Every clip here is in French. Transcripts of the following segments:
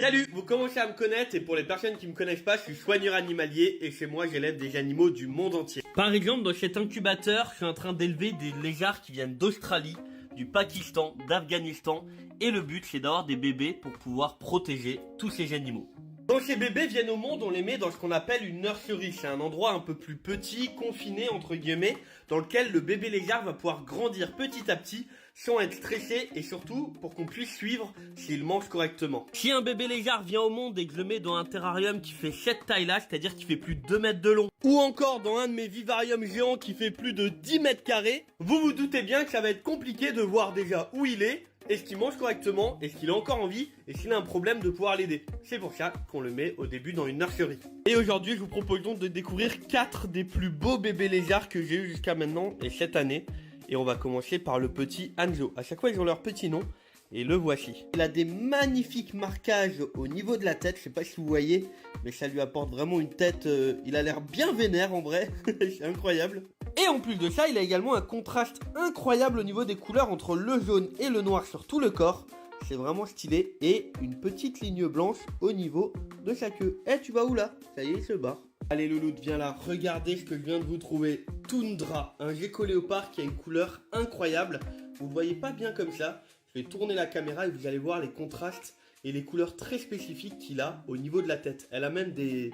Salut, vous commencez à me connaître et pour les personnes qui me connaissent pas, je suis soigneur animalier et chez moi j'élève des animaux du monde entier. Par exemple, dans cet incubateur, je suis en train d'élever des lézards qui viennent d'Australie, du Pakistan, d'Afghanistan et le but c'est d'avoir des bébés pour pouvoir protéger tous ces animaux. Quand ces bébés viennent au monde, on les met dans ce qu'on appelle une nurserie. C'est un endroit un peu plus petit, confiné entre guillemets, dans lequel le bébé lézard va pouvoir grandir petit à petit sans être stressé et surtout pour qu'on puisse suivre s'il mange correctement. Si un bébé lézard vient au monde et que je le mets dans un terrarium qui fait cette taille-là, c'est-à-dire qui fait plus de 2 mètres de long, ou encore dans un de mes vivariums géants qui fait plus de 10 mètres carrés, vous vous doutez bien que ça va être compliqué de voir déjà où il est-ce qu'il mange correctement, est-ce qu'il a encore envie, et s'il a un problème de pouvoir l'aider. C'est pour ça qu'on le met au début dans une nurserie. Et aujourd'hui, je vous propose donc de découvrir 4 des plus beaux bébés lézards que j'ai eu jusqu'à maintenant et cette année. Et on va commencer par le petit Anjo. À chaque fois, ils ont leur petit nom. Et le voici. Il a des magnifiques marquages au niveau de la tête. Je sais pas si vous voyez, mais ça lui apporte vraiment une tête. Il a l'air bien vénère en vrai. C'est incroyable. Et en plus de ça, il a également un contraste incroyable au niveau des couleurs entre le jaune et le noir sur tout le corps. C'est vraiment stylé. Et une petite ligne blanche au niveau de sa queue. Eh, tu vas où là? Ça y est, il se barre. Allez Louloute, viens là, regardez ce que je viens de vous trouver. Tundra, un gecko léopard qui a une couleur incroyable. Vous ne voyez pas bien comme ça. Je vais tourner la caméra et vous allez voir les contrastes et les couleurs très spécifiques qu'il a au niveau de la tête. Elle a même des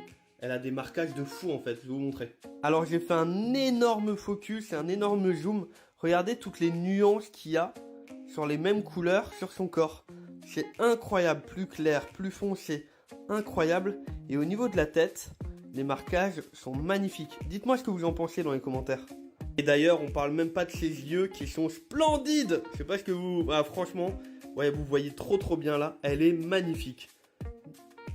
marquages de fou en fait, je vais vous montrer. Alors j'ai fait un énorme focus, un énorme zoom. Regardez toutes les nuances qu'il y a sur les mêmes couleurs sur son corps. C'est incroyable, plus clair, plus foncé, incroyable. Et au niveau de la tête, les marquages sont magnifiques. Dites-moi ce que vous en pensez dans les commentaires. Et d'ailleurs, on parle même pas de ses yeux qui sont splendides. Je sais pas ce que vous... Ah, franchement, ouais, vous voyez trop bien là. Elle est magnifique.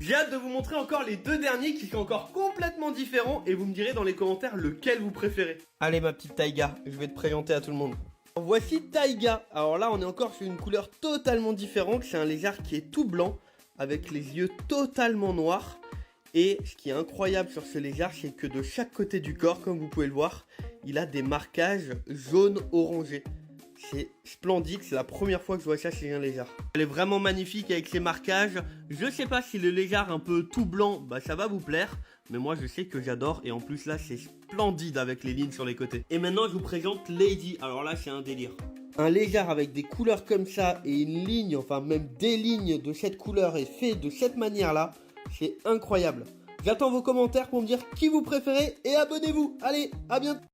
J'ai hâte de vous montrer encore les 2 derniers qui sont encore complètement différents. Et vous me direz dans les commentaires lequel vous préférez. Allez, ma petite Taiga, je vais te présenter à tout le monde. Voici Taiga. Alors là, on est encore sur une couleur totalement différente. C'est un lézard qui est tout blanc avec les yeux totalement noirs. Et ce qui est incroyable sur ce lézard, c'est que de chaque côté du corps, comme vous pouvez le voir, il a des marquages jaune-orangé. C'est splendide, c'est la première fois que je vois ça chez un lézard. Elle est vraiment magnifique avec ses marquages. Je sais pas si le lézard un peu tout blanc, bah ça va vous plaire. Mais moi je sais que j'adore et en plus là c'est splendide avec les lignes sur les côtés. Et maintenant je vous présente Lady. Alors là c'est un délire. Un lézard avec des couleurs comme ça et une ligne, enfin même des lignes de cette couleur et fait de cette manière là. C'est incroyable. J'attends vos commentaires pour me dire qui vous préférez et abonnez-vous. Allez, à bientôt.